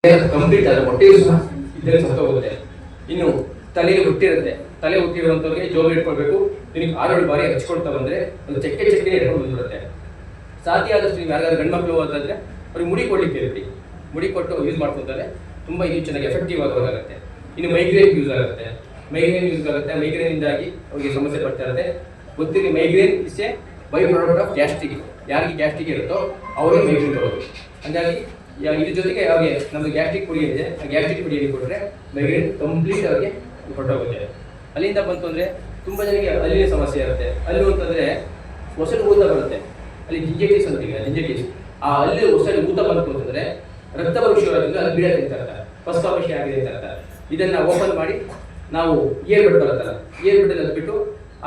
Complete ಆದರೆ ಹೊಟ್ಟೆಯೂ ಸಹ ಇದರಲ್ಲಿ ಸತ್ತೋಗುತ್ತೆ. ಇನ್ನು ತಲೆಯಲ್ಲಿ ಹುಟ್ಟಿರುತ್ತೆ, ತಲೆ ಹುಟ್ಟಿರುವಂಥವ್ರಿಗೆ ಜೋಗ ಇಟ್ಕೊಳ್ಬೇಕು. ನಿನಗೆ 6-7 ಬಾರಿ ಹಚ್ಕೊಳ್ತಾ ಬಂದರೆ ಅದು ಚಕ್ಕೆ ಇಟ್ಕೊಂಡು ಬಂದ್ಬಿಡುತ್ತೆ. ಸಾಧ್ಯ ಆದಷ್ಟು ನೀವು ಯಾರಿಗಾದ್ರು ಗಂಡು ಮಕ್ಕಳು ಅಂತಂದರೆ ಅವ್ರಿಗೆ ಮುಡಿ ಕೊಡ್ಲಿಕ್ಕೆ ಹೇಳ್ಬಿಡಿ. ಮುಡಿ ಕೊಟ್ಟು ಯೂಸ್ ಮಾಡ್ಕೊತಾರೆ, ತುಂಬ ಇದು ಚೆನ್ನಾಗಿ ಎಫೆಕ್ಟಿವ್ ಆಗುತ್ತೆ. ಇನ್ನು ಮೈಗ್ರೇನ್ ಯೂಸ್ ಆಗುತ್ತೆ, ಮೈಗ್ರೇನಿಂದಾಗಿ ಅವರಿಗೆ ಸಮಸ್ಯೆ ಬರ್ತಾ ಇರುತ್ತೆ. ಗೊತ್ತಿರಲಿ, migraine is A by product of gastric. ಯಾರಿಗೆ ಗ್ಯಾಸ್ಟ್ರಿಕ್ ಇರುತ್ತೋ ಅವರಿಗೆ ಮೈಗ್ರೇನ್ ಬರೋದು. ಹಾಗಾಗಿ ಇದ್ರ ಜೊತೆಗೆ ಅವ್ರಿಗೆ ನಮ್ಮದು ಗ್ಯಾಸ್ಟ್ರಿಕ್ ಪುಡಿ ಇದೆ, ಆ ಗ್ಯಾಸ್ಟ್ರಿಕ್ ಪುಡಿಯಲ್ಲಿ ಕೊಟ್ಟರೆ ಮೈಗ್ರೇನ್ ಕಂಪ್ಲೀಟ್ ಅವ್ರಿಗೆ ಹೊರಟೋಗುತ್ತೆ. ಅಲ್ಲಿಂದ ಬಂತು ಅಂದರೆ ತುಂಬ ಜನಕ್ಕೆ ಅಲ್ಲಿನ ಸಮಸ್ಯೆ ಇರುತ್ತೆ. ಅಲ್ಲೂ ಅಂತಂದರೆ ಹೊಸಲು ಊತ ಬರುತ್ತೆ, ಅಲ್ಲಿ ಜಿಂಜೈಟಿಸ್ ಅಂತೀವಿ. ಜಿಂಜೈಟಿಸ್ ಆ ಅಲ್ಲಿ ಹೊಸಲು ಊತ ಬಂತು ಅಂತಂದರೆ ರಕ್ತ ಪರೀಕ್ಷೆ ಅಲ್ಲಿ ಬೀಳತ್ತೆ ಅಂತ ಇರ್ತಾರೆ, ಪಸ್ತಾಪಶಿ ಆಗಿದೆ ಅಂತ ಇರ್ತಾರೆ. ಇದನ್ನು ಓಪನ್ ಮಾಡಿ ನಾವು ಏರ್ಬೆಡ್ ಬರುತ್ತಲ್ಲ, ಏರ್ಬೆಡ್ಡಲ್ಲಿ ಹತ್ಬಿಟ್ಟು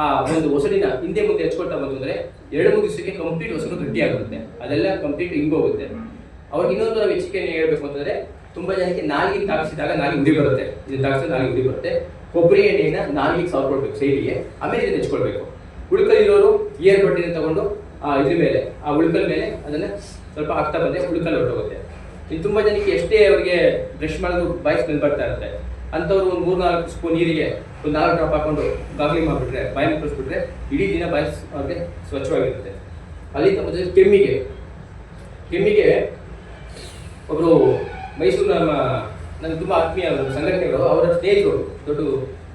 ಆ ಒಂದು ಹೊಸಲಿನ ಹಿಂದೆ ಮುಂದೆ ಹಚ್ಕೊಳ್ತಾ ಬಂತಂದರೆ 2-3 ದಿವಸಕ್ಕೆ ಕಂಪ್ಲೀಟ್ ಹೊಸಲು ಗಟ್ಟಿಯಾಗುತ್ತೆ, ಅದೆಲ್ಲ ಕಂಪ್ಲೀಟ್ ಹಿಂಗೋಗುತ್ತೆ. ಅವ್ರಿಗೆ ಇನ್ನೊಂದು ನಾವು ಹೆಚ್ಚಿಗೆ ಹೇಳ್ಬೇಕು ಅಂತಂದರೆ, ತುಂಬ ಜನಕ್ಕೆ ನಾಲಿಗೆ ತಾಗಿಸಿದಾಗ ನಾಲಿಗೆ ಉರಿ ಬರುತ್ತೆ. ಇದನ್ನು ತಾಗಿಸಿದ್ರೆ ನಾಲಿಗೆ ಉರಿ ಬರುತ್ತೆ. ಕೊಬ್ಬರಿ ಎಣ್ಣೆಯನ್ನು ನಾಲಿಗೆ ಸಾವ್ಕೊಳ್ಬೇಕು ಸೈಡಿಗೆ, ಆಮೇಲೆ ಇದನ್ನು ಹೆಚ್ಕೊಳ್ಬೇಕು. ಉಳ್ಕಲ್ಲಿರೋರು ಏರ್ಬಡ್ಡಿನ ತಗೊಂಡು ಇದ್ರ ಮೇಲೆ, ಆ ಉಳ್ಕಲ್ ಮೇಲೆ ಅದನ್ನು ಸ್ವಲ್ಪ ಹಾಕ್ತಾ ಬಂದರೆ ಉಳ್ಕಲ್ ಹೊರಟೋಗುತ್ತೆ. ಇನ್ನು ತುಂಬ ಜನಕ್ಕೆ ಎಷ್ಟೇ ಅವರಿಗೆ ಬ್ರಷ್ ಮಾಡೋದು ಬಾಯಿ ಸ್ಮೆಲ್ ಬರ್ತಾ ಇರುತ್ತೆ, ಅಂಥವ್ರು ಒಂದು 3-4 ಸ್ಪೂನ್ ನೀರಿಗೆ ಒಂದು 4 ಡ್ರಾಪ್ ಹಾಕೊಂಡು ಗಾಗ್ಲಿಂಗ್ ಮಾಡಿಬಿಟ್ರೆ, ಬಾಯಿ ಮುಕ್ಕಳಿಸ್ಬಿಟ್ರೆ ಇಡೀ ದಿನ ಬಾಯಿ ಅವ್ರಿಗೆ ಸ್ವಚ್ಛವಾಗಿರುತ್ತೆ. ಅಲ್ಲಿಂದ ಮತ್ತೆ ಕೆಮ್ಮಿಗೆ ಒಬ್ಬರು ಮೈಸೂರು ನನಗೆ ತುಂಬ ಆತ್ಮೀಯ ಸಂಘಟನೆಗಳು, ಅವರ ಸ್ನೇಹಿತರು ದೊಡ್ಡ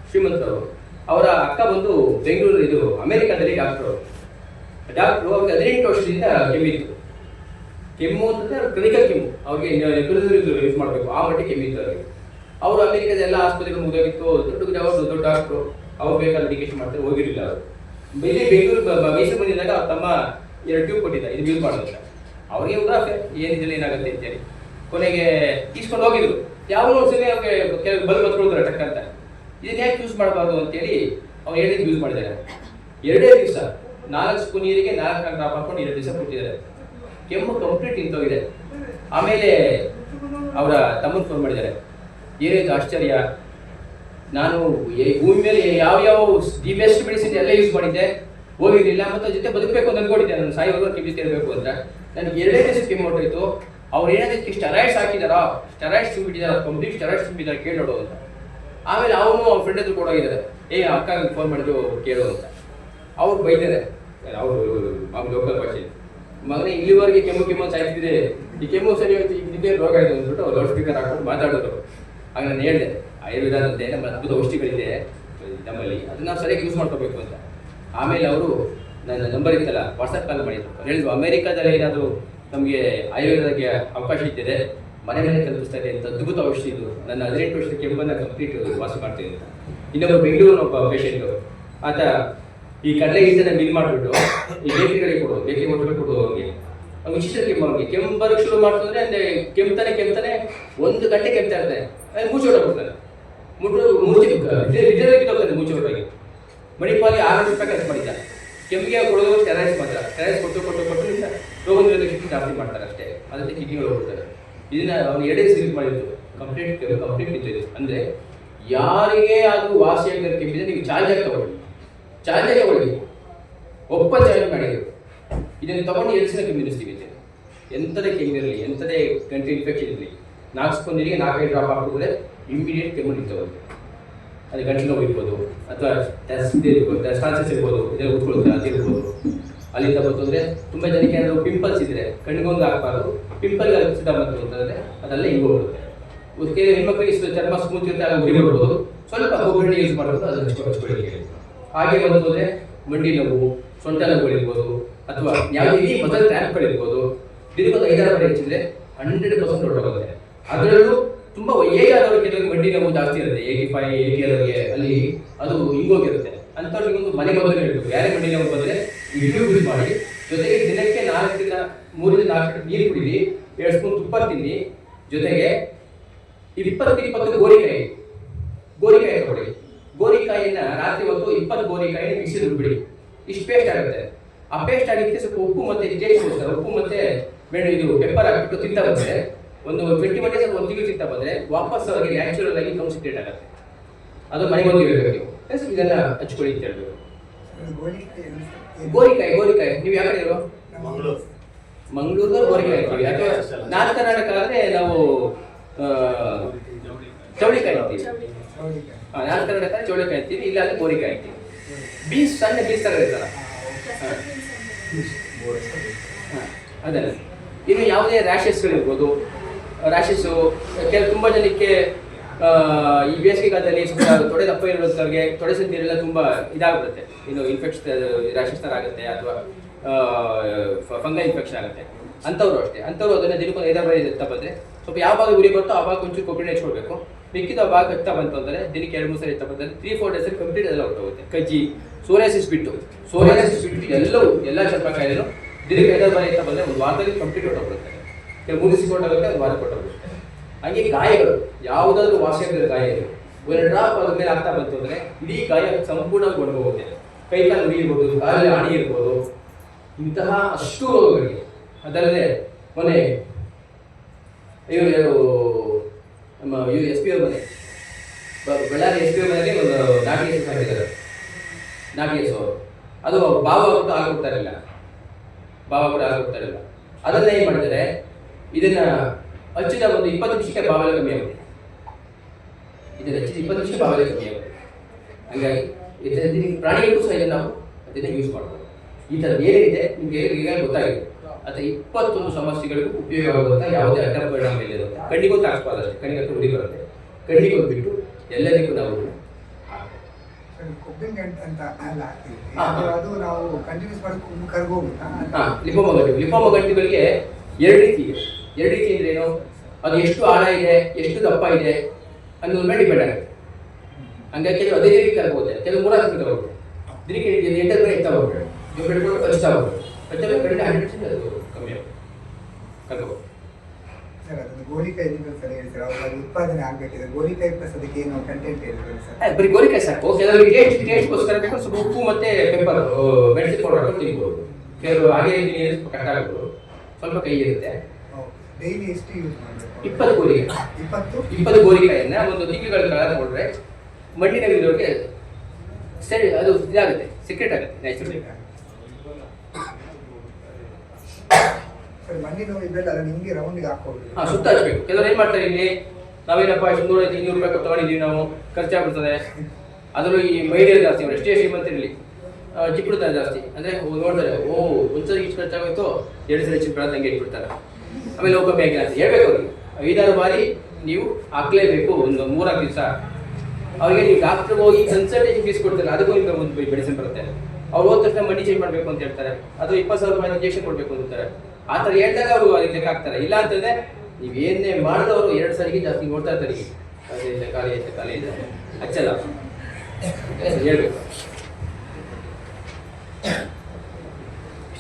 ಶ್ರೀಮಂತರವರು, ಅವರ ಅಕ್ಕ ಬಂದು ಬೆಂಗಳೂರು ಇದು ಅಮೆರಿಕಾದಲ್ಲಿ ಡಾಕ್ಟ್ರು ಅವ್ರಿಗೆ 18 ವರ್ಷದಿಂದ ಕೆಮ್ಮಿತ್ತು. ಕೆಮ್ಮು ಅಂತಂದರೆ ಕ್ಲಿನಿಕಲ್ ಕೆಮ್ಮು, ಅವ್ರಿಗೆ ಯೂಸ್ ಮಾಡಬೇಕು, ಆ ಮಟ್ಟಿಗೆ ಕೆಮ್ಮಿತ್ತು ಅವರಿಗೆ. ಅವರು ಅಮೆರಿಕದ ಎಲ್ಲ ಆಸ್ಪತ್ರೆಗಳು ಮುಗಿದೋಗಿತ್ತು, ದೊಡ್ಡ ಡಾಕ್ಟ್ರು, ಅವ್ರು ಬೇಕಾದ ಮೆಡಿಕೇಶನ್ ಮಾಡ್ತಾರೆ, ಹೋಗಿರಲಿಲ್ಲ ಅವರು. ಬೆಂಗಳೂರು ಮೈಸೂರು ಬಂದಿದ್ದಾಗ ಅವ್ರ ತಮ್ಮ 2 ಟ್ಯೂಬ್ ಕೊಟ್ಟಿದ್ದ, ಇದು ಯೂಸ್ ಮಾಡೋದಿಲ್ಲ. ಅವ್ರಿಗೆ ಉದಾಹರಣೆ ಏನಿದಿಲ್ಲ ಏನಾಗುತ್ತೆ ಅಂತೇಳಿ ಕೊನೆಗೆ ಇಸ್ಕೊಂಡು ಹೋಗಿದ್ರು. ಯಾವಾಗ ಒಂದ್ಸಲಿ ಅವ್ರಿಗೆ ಕೆಲವು ಬತ್ಕೊಳ್ತಾರೆ ಟಕ್ ಅಂತ, ಇದನ್ನ ಯಾಕೆ ಯೂಸ್ ಮಾಡಬಾರ್ದು ಅಂತೇಳಿ ಅವ್ರು 2 ದಿವಸ ಯೂಸ್ ಮಾಡಿದ್ದಾರೆ. 2 ದಿವಸ 4 ಸ್ಪೂನ್ ನೀರಿಗೆ 4 ಡ್ರಾಪ್ ಹಾಕೊಂಡು 2 ದಿವಸ ಕೊಟ್ಟಿದ್ದಾರೆ. ಕೆಮ್ಮು ಕಂಪ್ಲೀಟ್ ನಿಂತೋಗಿದೆ. ಆಮೇಲೆ ಅವರ ತಮ್ಮನ ಫೋನ್ ಮಾಡಿದ್ದಾರೆ, ಏನಿದು ಆಶ್ಚರ್ಯ, ನಾನು ಭೂಮಿ ಮೇಲೆ ಯಾವ ದಿ ಬೆಸ್ಟ್ ಮೆಡಿಸಿನ್ ಎಲ್ಲ ಯೂಸ್ ಮಾಡಿದ್ದೆ, ಹೋಗಿರಲಿಲ್ಲ, ಮತ್ತು ಜೊತೆ ಬದುಕಬೇಕು ಅಂತ ಅಂದ್ಕೊಂಡಿದ್ದೆ, ನಾನು ಸಾಯೋವರೆಗೂ ಕೆಮ್ಮಿ ತಿರಬೇಕು ಅಂತ. ನನಗೆ 2 ದಿವಸ ಕೆಮ್ಮು ಹೊರಟೋಯ್ತು. ಅವ್ರು ಏನಾದಕ್ಕೆ ಸ್ಟೆರಾಯ್ಡ್ಸ್ ಹಾಕಿದಾರಾ, ಸ್ಟೆರಾಯ್ಡ್ಸ್ ತುಂಬಿಟ್ಟಿದ್ದಾರೆ, ಕಂಪ್ಲೀಟ್ ಸ್ಟೆರಾಯ್ಡ್ಸ್ ತುಂಬಿದ್ದಾರೆ, ಕೇಳೋಡು ಅಂತ. ಆಮೇಲೆ ಅವನು ಅವ್ರ ಫ್ರೆಂಡ್ ಹತ್ರ ಕೊಡೋಗಿದ್ದಾರೆ, ಅಕ್ಕ ಫೋನ್ ಮಾಡಿದ್ರು ಕೇಳು ಅಂತ. ಅವ್ರು ಬೈತಾರೆ, ಅವರು ಮಾಮೂಲಿ ಲೋಕಲ್ ಭಾಷೆ, ಮಗನೇ ಇಲ್ಲಿವರೆಗೆ ಕೆಮ್ಮು ಸಾಯ್ತಿದೆ, ಈ ಕೆಮ್ಮು ಸರಿ ಹೋಯ್ತು, ಈಗ ಇದೇ ರೋಗ ಇದೆ ಅಂದ್ಬಿಟ್ಟು ಅವ್ರು ಲೌಡ್ ಸ್ಪೀಕರ್ ಹಾಕೊಂಡು ಮಾತಾಡೋದು. ಆಗ ನಾನು ಹೇಳಿದೆ, ಆಯುರ್ವೇದ ನಮ್ಮ ಅದ್ಭುತ ಔಷಧಿಗಳಿದೆ ನಮ್ಮಲ್ಲಿ, ಅದನ್ನ ನಾವು ಸರಿಯಾಗಿ ಯೂಸ್ ಮಾಡ್ಕೋಬೇಕು ಅಂತ. ಆಮೇಲೆ ಅವರು ನನ್ನ ನಂಬರ್ ಇತ್ತಲ್ಲ, ವಾಟ್ಸಪ್ ಕಾಲ್ ಮಾಡಿದ್ರು, ಹೇಳಿದ್ರು ಅಮೆರಿಕಾದಲ್ಲಿ ಏನಾದರೂ ನಮಗೆ ಆಯುರ್ವೇದಕ್ಕೆ ಅವಕಾಶ ಇದ್ದಿದೆ, ಮನೆ ತಲುಪಿಸ್ತಾ ಇದೆ ಅಂತ, ಅದ್ಭುತ ಔಷಧಿ ಇದು, ನನ್ನ 18 ವರ್ಷದ ಕೆಮ್ಮನ್ನು ಕಂಪ್ಲೀಟ್ ವಾಸಿ ಮಾಡ್ತೀನಿ ಅಂತ. ಇನ್ನೊಬ್ಬರು ಬೆಂಗಳೂರಿನ ಒಬ್ಬ ಪೇಷೆಂಟು, ಆತ ಈ ಕಡಲೆ ಹಿಟ್ಟನ್ನು ಮಿಲ್ ಮಾಡಿಬಿಟ್ಟು ಈ ಬೇಕರಿಗಳಿಗೆ ಕೊಡೋದು, ಬೇಕರಿ ಹೋಟೆಲ್ಗೆ ಕೊಡೋದು. ಅವ್ರಿಗೆ ವಿಶಿಷ್ಟ ಕೆಮ್ಮು ಬರೋಕ್ಕೆ ಶುರು ಮಾಡ್ತಂದ್ರೆ ಅಂದರೆ ಕೆಮ್ತಾನೆ 1 ಗಂಟೆ ಕೆಮ್ತಾ ಇರ್ತಾನೆ, ಮೂಚೆ ಹೊಡೋಗ್ಬಿಡ್ತಾನೆ, ಮೂಚೆ ಹೊರಟಾಗಿ ಮಣಿಪಾಲಿ 600 ರೂಪಾಯಿ ಖರ್ಚು ಮಾಡಿದ್ದಾನೆ. ಕೆಮ್ಮಿಗೆ ಕೊಡೋದು ಸ್ಟೆರಾಯ್ಡ್ಸ್ ಮಾತ್ರ, ಸ್ಟೆರಾಯ್ಡ್ಸ್ ಕೊಟ್ಟು ರೋಗ ನಿರೋಧಕ ಶಕ್ತಿ ಜಾಸ್ತಿ ಮಾಡ್ತಾರೆ ಅಷ್ಟೇ, ಅದಕ್ಕೆ ಕಿಡ್ನಿ ಹೋಗ್ಬಿಡ್ತಾರೆ. ಇದನ್ನ ಅವ್ನು 2 ದಿವಸ ಯೂಸ್ ಮಾಡಿದ್ದು, ಕಂಪ್ಲೀಟ್ ನಿಂತಿದೆ. ಅಂದರೆ ಯಾರಿಗೆ ಅದು ವಾಸಿಯಾಗಿ ಕೆಮ್ಮಿದ್ರೆ ನೀವು ಚಾರ್ಜಾಗಿ ತಗೊಳ್ಳಿ, ಒಪ್ಪನ್ ಚಾರ್ಜ್ ಮಾಡಿದ್ರು. ಇದನ್ನು ತಗೊಂಡು 2 ದಿನ ಕೆಮ್ಮಿರಿಸ್ತೀವಿ. ಎಂಥದೇ ಕೆಮ್ಮಿರಲಿ, ಎಂಥದೇ ಗಂಟೆ ಇನ್ಫೆಕ್ಷನ್ ಇರಲಿ, 4 ಸ್ಪೂನ್ ನೀರಿಗೆ 4-5 ಡ್ರಾಪ್ ಹಾಕಿದ್ರೆ ಇಮಿಡಿಯೇಟ್ ಕೆಮ್ಮು ನಿಂತೋಗುತ್ತೆ. ಅದು ಗಂಟಲು ನೋವು ಇರ್ಬೋದು, ಅಥವಾ ಸ್ಟಾನ್ಸಸ್ ಇರ್ಬೋದು, ಇದೆಲ್ಲ ಉಟ್ಕೊಳ್ತಾರೆ, ಅದಿರ್ಬೋದು. ಅಲ್ಲಿಂದ ಬಂತಂದರೆ ತುಂಬ ಜನಕ್ಕೆ ಏನಾದರೂ ಪಿಂಪಲ್ಸ್ ಇದ್ದರೆ ಕಣ್ಣಿಗೊಂದು ಹಾಕಬಾರ್ದು, ಪಿಂಪಲ್ಗೆ ಹಚ್ಚಿದ ಬಂತು ಅಂತಂದರೆ ಅದೆಲ್ಲ ಹಿಂಗೋಗ್ಬಿಡುತ್ತೆ. ಕೆಲವು ಹೆಣ್ಮಕ್ಳಿಗೆ ಚರ್ಮ ಸ್ಮೂತ್ ಇರುತ್ತೆ, ಆಗ ಉರಿ ಬರ್ಬೋದು, ಸ್ವಲ್ಪ ಗೊಬ್ಬರ ಯೂಸ್ ಮಾಡೋದು, ಅದನ್ನು ಹಚ್ಕೊಳ್ಳಿ. ಹಾಗೆ ಬಂತು ಅಂದರೆ ಮಂಡಿ ನೋವು, ಸೊಂಟ ನೋವುಗಳಿರ್ಬೋದು, ಅಥವಾ ಯಾವುದೇ ಮೊದಲ ಟ್ಯಾಪ್ಗಳಿರ್ಬೋದು, ದಿನಕ್ಕೊಂದು 5-6 ಬಾರಿ ಹೆಚ್ಚಿದ್ರೆ 100% ಹೊರಟೋಗುತ್ತೆ. ಅದರಲ್ಲೂ ತುಂಬ ಏಜ್ ಆದವ್ರಿಗೆ ಕೆಲವರಿಗೆ ಮಂಡಿ ನೋವು ಜಾಸ್ತಿ ಇರುತ್ತೆ, 85-80 ಆದವರಿಗೆ ಅಲ್ಲಿ ಅದು ಹಿಂಗೋಗಿರುತ್ತೆ. ಅಂಥವ್ರಿಗೆ ಒಂದು ಮನೆ ಮದ್ದು ಹೇಳ್ಬೇಕು, ಯಾರೇ ಮಂಡಿ ನೋವು ಬಂದರೆ ಈ ಯೂಸ್ ಮಾಡಿ, ಜೊತೆಗೆ ದಿನಕ್ಕೆ 3-4 ನೀರು ಕುಡಿದು 2 ಸ್ಪೂನ್ ತುಪ್ಪ ತಿನ್ನಿ, ಜೊತೆಗೆ 20 ಗೋರಿಕಾಯಿ ತಗೊಳ್ಳಿ. ಗೋರಿಕಾಯಿಯನ್ನು ರಾತ್ರಿ ಹೊತ್ತು 20 ಗೋರಿಕಾಯಿನ ಮಿಕ್ಸಿ ರುಬ್ಬಿಡಿ, ಇಷ್ಟು ಪೇಸ್ಟ್ ಆಗುತ್ತೆ. ಆ ಪೇಸ್ಟ್ ಆಗಿದ್ದಕ್ಕೆ ಸ್ವಲ್ಪ ಉಪ್ಪು ಮತ್ತು ಟೇಸ್ಟ್ಗೋಸ್ಕರ ಉಪ್ಪು ಮತ್ತು ಇದು ಪೆಪ್ಪರ್ ಹಾಕಿಬಿಟ್ಟು ತಿಂತಾ ಬಂದರೆ, ಒಂದು 20 ಡೇಸ್ 1 ತಿಂಗಳು ತಿಂತಾ ಬಂದರೆ ವಾಪಸ್ ಅವರಿಗೆ ನ್ಯಾಚುರಲ್ ಆಗಿ ಕಾನ್ಸಂಟ್ರೇಟ್ ಆಗುತ್ತೆ. ಅದು ಮನೆಗೆ ಬಂದು ಹೇಳ್ಬೇಕು, ಇದೆಲ್ಲ ಹಚ್ಕೊಳ್ಳಿ ಅಂತ ಹೇಳ್ಬೇಕು. ಗೋರಿಕಾಯಿ ನೀವು ಯಾವ ಕಡೆ ಇರೋ? ಮಂಗಳೂರು ಗೋರಿಕಾಯಿ ಹಾಕ್ತೀವಿ. ಯಾಕೆ ನಾರ್ತ್ ಕರ್ನಾಟಕ ಆದರೆ ನಾವು ನಾರ್ತ್ ಕರ್ನಾಟಕ ಚೌಳಿಕಾಯಿ ಅಂತೀವಿ, ಇಲ್ಲ ಅಂದ್ರೆ ಗೋರಿಕಾಯಿ ಅಂತೀವಿ. ಬೀನ್ಸ್ ಸಣ್ಣ ಬೀನ್ಸ್ ತಗೊಳ್ಳಿರ್ತಾರ ಅದನ್ನ. ಇನ್ನು ಯಾವುದೇ ರ್ಯಾಷಸ್ಗಳಿರ್ಬೋದು, ರ್ಯಾಷಸ್ಸು ತುಂಬ ಜನಕ್ಕೆ ಈ ಬೇಸಿಗೆಗಾಲದಲ್ಲಿ ಸ್ವಲ್ಪ ತೊಡೆ ದಪ್ಪ ಇರೋದವ್ರಿಗೆ ತೊಡೆ ಸಂದಿರೆಲ್ಲ ತುಂಬ ಇದಾಗ್ಬಿಡುತ್ತೆ, ಇನ್ನು ಇನ್ಫೆಕ್ಷನ್ ರ್ಯಾಷಸ್ ಥರ ಆಗುತ್ತೆ ಅಥವಾ ಫಂಗಲ್ ಇನ್ಫೆಕ್ಷನ್ ಆಗುತ್ತೆ. ಅಂಥವ್ರು ಅಷ್ಟೇ, ಅಂಥವ್ರು ಅದನ್ನು ದಿನಕ್ಕೊಂದು 5 ಬಾರಿ ಎತ್ತಾ ಬಂದರೆ ಸ್ವಲ್ಪ ಯಾವ ಭಾಗ ಉರಿ ಬರುತ್ತೋ ಆ ಭಾಗ ಒಂಚೂರು ಕೊಬ್ಬರಿ ನೆಚ್ಕೊಳ್ಬೇಕು. ಮಿಕ್ಕಿದ ಆ ಭಾಗ ಎತ್ತಾ ಬಂತು ಅಂದರೆ ದಿನಕ್ಕೆ 2-3 ಸರಿ ಎತ್ತಾ ಬಂದರೆ 3-4 ಡೇಸಲ್ಲಿ ಕಂಪ್ಲೀಟ್ ಎಲ್ಲ ಹೊರಟೋಗುತ್ತೆ. ಕಜ್ಜಿ, ಸೋರಿಯಾಸಿಸ್ ಬಿಟ್ಟು ಎಲ್ಲ ಸ್ವಲ್ಪ ಕಾಯಿಲೆನು ದಿನಕ್ಕೆ 5 ಬಾರಿ ಎತ್ತಾ ಬಂದರೆ 1 ವಾರದಲ್ಲಿ ಕಂಪ್ಲೀಟ್ ಹೊರಟೋಗ್ಬಿಡುತ್ತೆ. ಕೆಲವು 3 ದಿವಸ ಕೊಟ್ಟಾಗುತ್ತೆ, 1 ವಾರ ಕೊಟ್ಟೋಗ್ಬಿಡುತ್ತೆ. ಹಾಗೆ ಗಾಯಗಳು, ಯಾವುದಾದ್ರೂ ವಾಸಿಯಾಗಿರೋ ಗಾಯಗಳು ಒಂದು ಡ್ರಾಪ್ ಅದ್ರ ಮೇಲೆ ಆಗ್ತಾ ಬಂತು ಅಂದರೆ ಇಡೀ ಗಾಯ ಸಂಪೂರ್ಣವಾಗಿ ಒಣಗೋಗುತ್ತೆ. ಕೈ ಕಾಲು ಉರಿ ಇರ್ಬೋದು, ಕಾಲಲ್ಲಿ ಆಣಿ ಇರ್ಬೋದು, ಇಂತಹ ಅಷ್ಟು ರೋಗಗಳಿಗೆ. ಅದಲ್ಲದೆ ಮೊನ್ನೆ ಇವರು ನಮ್ಮ SP ಅವ್ರ ಮನೆ, ಬಳ್ಳಾರಿ SP ಅವ್ರ ಮನೆಗೆ ಒಂದು ನಾಟಿ ಹೆಸರು ಹಾಕಿದ್ದಾರೆ. ನಾಟಿ ಹೆಸರು ಅವರು ಅದು ಬಾವ ಕೂಡ ಆಗೋಗ್ತಾ ಇರಲಿಲ್ಲ, ಅದನ್ನ ಏನು ಮಾಡಿದರೆ ಇದನ್ನ ಹಚ್ಚಿದ ಒಂದು 20 ನಿಮಿಷಕ್ಕೆ ಬಾವೆಲ್ಲ ಕಮ್ಮಿ ಆಗುತ್ತೆ. ಇದನ್ನ ಹಚ್ಚಿದ 20 ನಿಮಿಷ ಬಾವೆಲ್ಲ ಕಮ್ಮಿ ಆಗುತ್ತೆ. ಹಾಗಾಗಿ ಇದರಲ್ಲಿ ಪ್ರಾಣಿಗಳಿಗೂ ಸಹ ಇದನ್ನು ನಾವು ಅದನ್ನು ಯೂಸ್ ಮಾಡ್ಬೋದು. ಈ ಥರ ಏನಿದೆ ನಿಮಗೆ ಈಗ ಗೊತ್ತಾಗಿದೆ. ಅಥವಾ 21 ಸಮಸ್ಯೆಗಳಿಗೂ ಉಪಯೋಗ ಆಗುವಂಥ ಯಾವುದೇ ಅಡ್ಡ ಪರಿಣಾಮ ಇಲ್ಲ. ಕಣ್ಣಿಗೂ ತಾಗಿಸ್ಬಾರ್ದಷ್ಟೇ, ಕಣ್ಣಿಗೆ ಉರಿ ಬರುತ್ತೆ. ಕಣ್ಣಿಗೆ ಬಿಟ್ಟು ಎಲ್ಲರಿಗೂ ನಾವು ಲಿಪೋಮ ಗಂಟುಗಳಿಗೆ 2 ರೀತಿ ಇದೆ. 2 ರೀತಿ ಅಂದ್ರೆ ಏನು, ಅದು ಎಷ್ಟು ಆಳ ಇದೆ, ಎಷ್ಟು ದಪ್ಪ ಇದೆ ಅನ್ನೋದ್ರ ಮೇಲೆ ಡಿಪೆಂಡ್ ಆಗುತ್ತೆ. ಹಂಗಾಗಿ ಕೆಲವು 15 ರೀತಿ ಕರ್ಕೋಗುತ್ತೆ, ಕೆಲವು 3 ರೀತಿ ಕರ್ಕೋಗುತ್ತೆ. ದಿನಕ್ಕೆ 8 ಬಾರಿ ಎತ್ತಾ ಹೋಗ್ಬೇಡಿ, ನೀವು ಬೆಳ್ಕೊಂಡು ಕಲಿಸ್ತಾ ಹೋಗ್ಬೇಡಿ. ಕಡಿಮೆ 100% ಅದು ಕಮ್ಮಿ ಆಗುತ್ತೆ, ಕರ್ಕೋಬೋದು. ಗೋರಿಕಾಯಿ ಉತ್ಪಾದನೆ ಆಗಬೇಕಿದೆ. ಗೋರಿಕಾಯಿ ಪ್ಲಸ್ ಅದಕ್ಕೆ ಏನು ಕಂಟೆಂಟ್ ಇರ್ತದೆ ಸರ್? ಬರೀ ಗೋರಿಕಾಯಿ ಸಾಕು. ಕೆಲವರಿಗೆ ಟೇಸ್ಟ್ಗೋಸ್ಕರ ಬೇಕು ಸ್ವಲ್ಪ ಉಪ್ಪು ಮತ್ತೆ ಪೆಪ್ಪರ್ ಮೆಣಸಿನ ಪೌಡರ್ ಹಾಕೊಂಡು ತಿನ್ಬೋದು. ಕೆಲವರು ಹಾಗೆ ಕಟ್ ಆಗ್ಬೋದು, ಸ್ವಲ್ಪ ಕೈ ಇರುತ್ತೆ. ಡೈಲಿ ಎಷ್ಟು ಯೂಸ್ ಮಾಡಬೇಕು? 20 ಗೋರಿಕಾಯಿ 20 ಗೋರಿಕಾಯಿಯನ್ನ ಒಂದು ತಿಂಗಳ ಕಾಲ ಕೊಟ್ಟರೆ ಮಣ್ಣಿನ ಇರೋರಿಗೆ ಸರಿ ಅದು ಇದಾಗುತ್ತೆ, ಸೀಕ್ರೆಟ್ ಆಗುತ್ತೆ ನ್ಯಾಚುರಲಿ. ನಿಮಗೆ ರೌಂಡ್ಗೆ ಹಾಕೋದು ಸುತ್ತ ಹಚ್ಬೇಕು. ಕೆಲವರು ಏನು ಮಾಡ್ತಾರೆ, ಇಲ್ಲಿ ನಾವೇನಪ್ಪ 100-200 ರೂಪಾಯಿ ತಗೊಂಡಿದ್ದೀವಿ, ನಾವು ಖರ್ಚಾಗ್ಬಿಡ್ತದೆ. ಅದರಲ್ಲೂ ಈ ಮಹಿಳೆಯರು ಜಾಸ್ತಿ, ಅವರು ಎಷ್ಟೇ ಶ್ರೀಮಂತರಿರಲಿ ಚಿಕ್ಕಬಿಡ್ತಾರೆ ಜಾಸ್ತಿ. ಅಂದರೆ ನೋಡ್ತಾರೆ, ಒಂದ್ಸರಿ ಇಷ್ಟು ಖರ್ಚಾಗೋಯ್ತು, 2 ಸರಿ ಚಿಕ್ಕ ಹಂಗೆ ಇಟ್ಬಿಡ್ತಾರೆ. ಆಮೇಲೆ ಲೋಕ ಬೇಗ ಅಂತ ಹೇಳ್ಬೇಕು ಅವ್ರಿಗೆ. 5-6 ಬಾರಿ ನೀವು ಹಾಕ್ಲೇಬೇಕು, ಒಂದು 3-4 ದಿವಸ. ಅವ್ರಿಗೆ ನೀವು ಡಾಕ್ಟ್ರಿಗೆ ಹೋಗಿ ಕನ್ಸಲ್ಟೇಷನ್ ಫೀಸ್ ಕೊಡ್ತಾರೆ, ಅದಕ್ಕೂ ನಿಮ್ಗೆ ಒಂದು ಮೆಡಿಸಿನ್ ಬರುತ್ತೆ. ಅವ್ರು ಹೋದ ತಕ್ಷಣ ಮನಿ ಚೇಂಜ್ ಮಾಡಬೇಕು ಅಂತ ಹೇಳ್ತಾರೆ, ಅದು 20,000 ರೂಪಾಯಿ ಇಂಜೆಕ್ಷನ್ ಕೊಡಬೇಕು ಅಂತಾರೆ. ಆ ಥರ ಹೇಳ್ದಾಗ ಅವರು ಅದಕ್ಕೆ ಲೆಕ್ಕ ಹಾಕ್ತಾರೆ. ಇಲ್ಲ ಅಂತಂದರೆ ನೀವೇನೇ ಮಾಡಿದವರು 2 ಸರಿಗೆ ಜಾಸ್ತಿ ನೋಡ್ತಾ ಇರ್ತಾರೆ. ಅದೇ ಖಾಲಿ ಇದೆ ಹಚ್ಚಲ್ಲ ಹೇಳ್ಬೇಕು.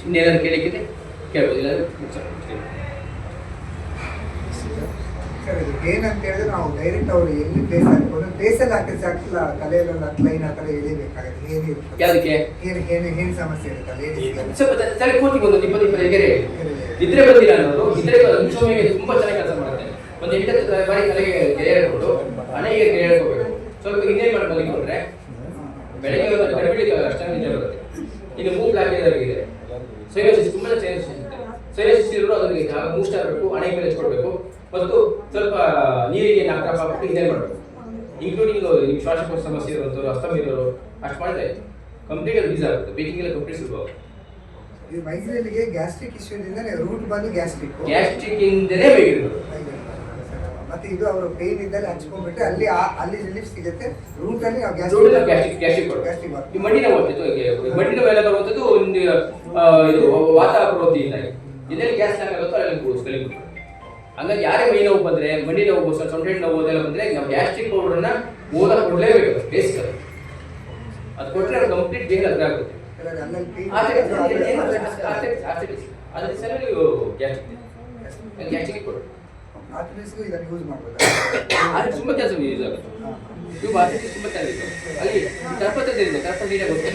ಇನ್ನೇನಾದ್ರು ಕೇಳಿಕ್ಕಿದೆ ಕೇಳ್ಬೋದು, ಇಲ್ಲ ಏನಂತ ಹೇಳಿದ್ರೆ ನಾವು ಡೈರೆಕ್ಟ್ ಅವರು ಎಲ್ಲಿ ಪ್ಲೇಸ್ ಹಾಕ್ಬೋದು, ಪ್ಲೇಸಲ್ಲಿ ಹಾಕಿದ್ರೆ ಸಾಕಿಲ್ಲ, ತಲೆಯಲ್ಲಿ ಒಂದು 10 ಲೈನ್ ಆ ಥರ ಎಳಿಬೇಕಾಗುತ್ತೆ. ಏನಿರುತ್ತೆ ಯಾವುದಕ್ಕೆ ಏನು ಸಮಸ್ಯೆ ಇರುತ್ತೆ? ಸ್ವಲ್ಪ ತಲೆ ಕೂತಿಗೆ ಒಂದು 20-25 ಎಕರೆ ನಿದ್ರೆ ಬಂದಿಲ್ಲ ಅನ್ನೋದು ನಿದ್ರೆ ನಿಮಿಷೊಮ್ಮೆಗೆ ತುಂಬ ಚೆನ್ನಾಗಿ ಕೆಲಸ ಮಾಡುತ್ತೆ. ಒಂದು 8 ಬಾರಿ ತಲೆಗೆ ಗೆರೆ ಹೇಳ್ಕೊಂಡು ಹಣೆಗೆ ಗೆರೆ ಹೇಳ್ಕೋಬೇಕು. ಸ್ವಲ್ಪ ಇನ್ನೇನು ಮಾಡಿ ಮಲಗಿಕೊಂಡ್ರೆ ಬೆಳಗ್ಗೆ ಕಡಿಮೆ ಅಷ್ಟಾಗಿ ನಿದ್ರೆ ಬರುತ್ತೆ. ಇನ್ನು ಮೂಗು ಬ್ಲಾಕ್ ಇದೆ, ಸೈನೋಸಿಸ್ ತುಂಬ ಸೈನೋಸಿಸ್ ಇರುತ್ತೆ. ಸೈನೋಸಿಸ್ ಇರೋರು ಅದಕ್ಕೆ ಮೂಸ್ಟ್ ಆಗಬೇಕು, ಹಣೆ ಮೇಲೆ ಹಚ್ಕೊಳ್ಬೇಕು, ಮತ್ತು ಸ್ವಲ್ಪ ನೀರಿಗೆ ನಾಲ್ಕು ಹಾಕ್ಬಿಟ್ಟು ಇನ್ನೇನು ಮಾಡಬೇಕು. ಇನ್ಕ್ಲೂಡಿಂಗ್ ನಿಮ್ಮ ಶ್ವಾಸಕೋಶ ಸಮಸ್ಯೆ ಇರೋದು, ಅಸ್ತಮ ಇರೋರು ಅಷ್ಟು ಮಾಡಿದ್ರೆ ಕಂಪ್ಲೀಟ್ ರಿಲೀಸ್ ಆಗುತ್ತೆ. ಬೇಕಿಂಗ್ ಎಲ್ಲ ಕಂಪ್ಲೀಟ್ ಸಿಗ್ಬೋದು. ಈ ಮೈಗ್ರೇನ್ಗೆ ಗ್ಯಾಸ್ಟ್ರಿಕ್ ಇಶ್ಯೂದಿಂದ ರೂಟ್ ಬಂದು ಗ್ಯಾಸ್ಟ್ರಿಕ್ ಇಂದಲೇ ಬೇಕಿರೋದು. ಮತ್ತೆ ಇದು ಅವರು ಪೇನ್ ಇದ್ದಲ್ಲಿ ಹಚ್ಕೊಂಡ್ಬಿಟ್ರೆ ಅಲ್ಲಿ ರಿಲೀಫ್ ಸಿಗುತ್ತೆ. ರೂಟ್ ಅಲ್ಲಿ ನಾವು ಗ್ಯಾಸ್ಟ್ರಿಕ್ ಈ ಮಣ್ಣಿನ ಮಣ್ಣಿನ ಮೇಲೆ ಬರುವಂಥದ್ದು ಒಂದು ಇದು ವಾತಾವರಣದಿಂದಾಗಿ ಇದರಲ್ಲಿ ಗ್ಯಾಸ್ ಆಗುತ್ತೋ ಅಲ್ಲಿ ಹಂಗಾಗಿ ಯಾರೇ ಮೈ ನೋವು ಬಂದರೆ, ಮಂಡಿ ನೋವು, ಸೊಂಟೆ ನೋವು ಅದೆಲ್ಲ ಬಂದರೆ ನಾವು ಗ್ಯಾಸ್ಟ್ರಿಕ್ ಪೌಡರ್ನ ಓದ ಕೊಡಲೇಬೇಕು. ಬೇಸಿಕ್ ಅದು ಕೊಟ್ಟರೆ ಅದು ಕಂಪ್ಲೀಟ್ ದೇಹ ಅದ್ರ ಆಗುತ್ತೆ. ಅದ್ರ ಸಲ ನೀವು ಗ್ಯಾಸ್ಟ್ರಿಕ್ ಕೊಡು, ತುಂಬ ಕೆಲಸ ಯೂಸ್ ಆಗುತ್ತೆ. ಇವು ತುಂಬ ಚೆನ್ನಾಗಿತ್ತು. ಅಲ್ಲಿ ಕರ್ಪತ್ತೆ ಕರ್ಪತ್ತೆ ನೀಟಾಗಿ ಗೊತ್ತೇ